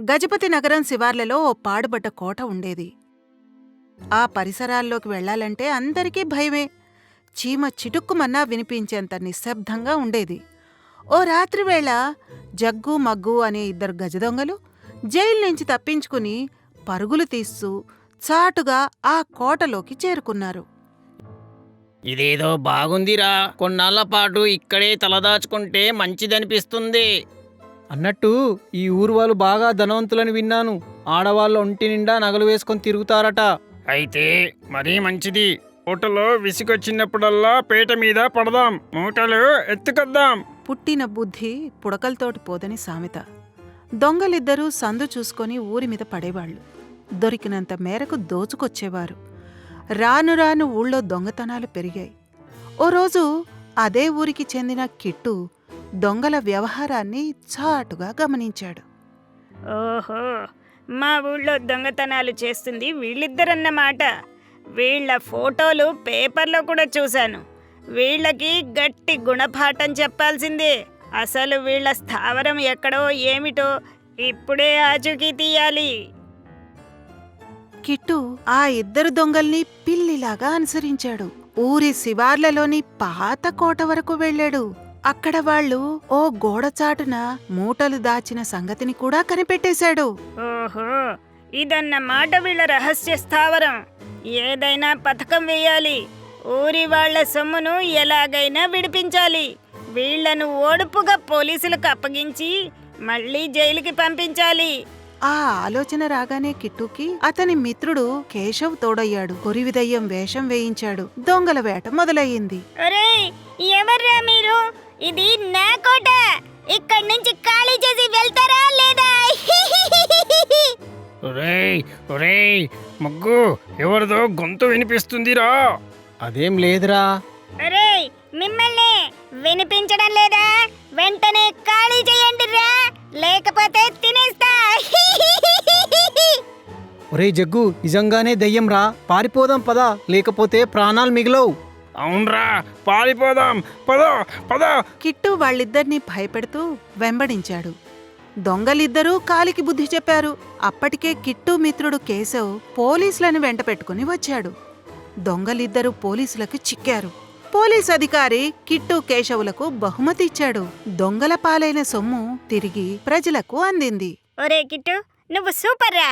గజపతి నగరం శివార్లలో ఓ పాడుబడ్డ కోట ఉండేది. ఆ పరిసరాల్లోకి వెళ్లాలంటే అందరికీ భయమే. చీమ చిటుక్కుమన్నా వినిపించేంత నిశ్శబ్దంగా ఉండేది. ఓ రాత్రివేళ జగ్గు మగ్గు అనే ఇద్దరు గజదొంగలు జైలు నుంచి తప్పించుకుని పరుగులు తీస్తూ చాటుగా ఆ కోటలోకి చేరుకున్నారు. ఇదేదో బాగుందిరా, కొన్నాళ్ల పాటు ఇక్కడే తలదాచుకుంటే మంచిదనిపిస్తుంది. అన్నట్టు ఈ ఊరు వాళ్ళు బాగా ధనవంతులని విన్నాను. ఆడవాళ్ళ ఒంటి నిండా నగలు వేసుకొని తిరుగుతారట. అయితే మరీ మంచిది. కోటలో విసిగొచ్చినప్పుడల్లా పీట మీద పడదాం, మూటలు ఎత్తుకొద్దాం. పుట్టిన బుద్ధి పుడకలతోటి పోదని సామెత. దొంగలిద్దరూ సందు చూసుకొని ఊరి మీద పడేవాళ్లు. దొరికినంత మేరకు దోచుకొచ్చేవారు. రాను రాను ఊళ్ళో దొంగతనాలు పెరిగాయి. ఓ రోజు అదే ఊరికి చెందిన కిట్టు దొంగల వ్యవహారాన్ని చాటుగా గమనించాడు. ఓహో, మా ఊళ్ళో దొంగతనాలు చేస్తుంది వీళ్ళిద్దరన్నమాట. వీళ్ళ ఫోటోలు పేపర్లో కూడా చూశాను. వీళ్ళకి గట్టి గుణపాఠం చెప్పాల్సిందే. అసలు వీళ్ళ స్థావరం ఎక్కడో ఏమిటో ఇప్పుడే ఆచూకీ తీయాలి. కిట్టు ఆ ఇద్దరు దొంగల్ని పిల్లిలాగా అనుసరించాడు. ఊరి శివార్లలోని పాత కోట వరకు వెళ్ళాడు. అక్కడ వాళ్ళు ఓ గోడచాటున మూటలు దాచిన సంగతిని కూడా కనిపెట్టేశాడు. ఓహో, ఇదన్నమాట వీళ్ళ రహస్య స్థావరం. ఏదైనా పథకం వేయాలి. ఊరి వాళ్ల సొమ్మును ఎలాగైనా విడిపించాలి. వీళ్లను ఓడుపుగా పోలీసులకు అప్పగించి మళ్ళీ జైలుకి పంపించాలి. ఆ ఆలోచన రాగానే కిట్టుకి అతని మిత్రుడు కేశవ్ తోడయ్యాడు. కొరివిదయ్యం వేషం వేయించాడు. దొంగల వేట మొదలయ్యింది. ఒరేయ్, ఎవర్రా మీరు? ఇది నా కోట. ఇక్కడి నుంచి ఖాళీ చేసి వెళ్తారా లేదా? ఒరేయ్ ఒరేయ్ ముగ్గు, ఎవరిదో గొంతు వినిపిస్తుందిరా. అదేం లేదురా. ఒరేయ్, మిమ్మల్ని వినిపించడం లేదా? వెంటనే ఖాళీ చేయండి రా, లేకపోతే తినేస్తా. ఒరే జగ్గు, నిజంగానే దయ్యం రా. పారిపోదాం పదా, లేకపోతే ప్రాణాలు మిగిలవు. అవునరా, పారిపోదాం, పద పద. కిట్టు వాళ్ళిద్దరినీ భయపెడుతూ వెంబడించాడు. దొంగలిద్దరూ కాలికి బుద్ధి చెప్పారు. అప్పటికే కిట్టు మిత్రుడు కేశవ్ పోలీసులను వెంట పెట్టుకుని వచ్చాడు. దొంగలిద్దరూ పోలీసులకు చిక్కారు. పోలీస్ అధికారి కిట్టు కేశవులకు బహుమతి ఇచ్చాడు. దొంగల పాలైన సొమ్ము తిరిగి ప్రజలకు అందింది. ఒరే కిట్టు, నువ్వు సూపర్ రా.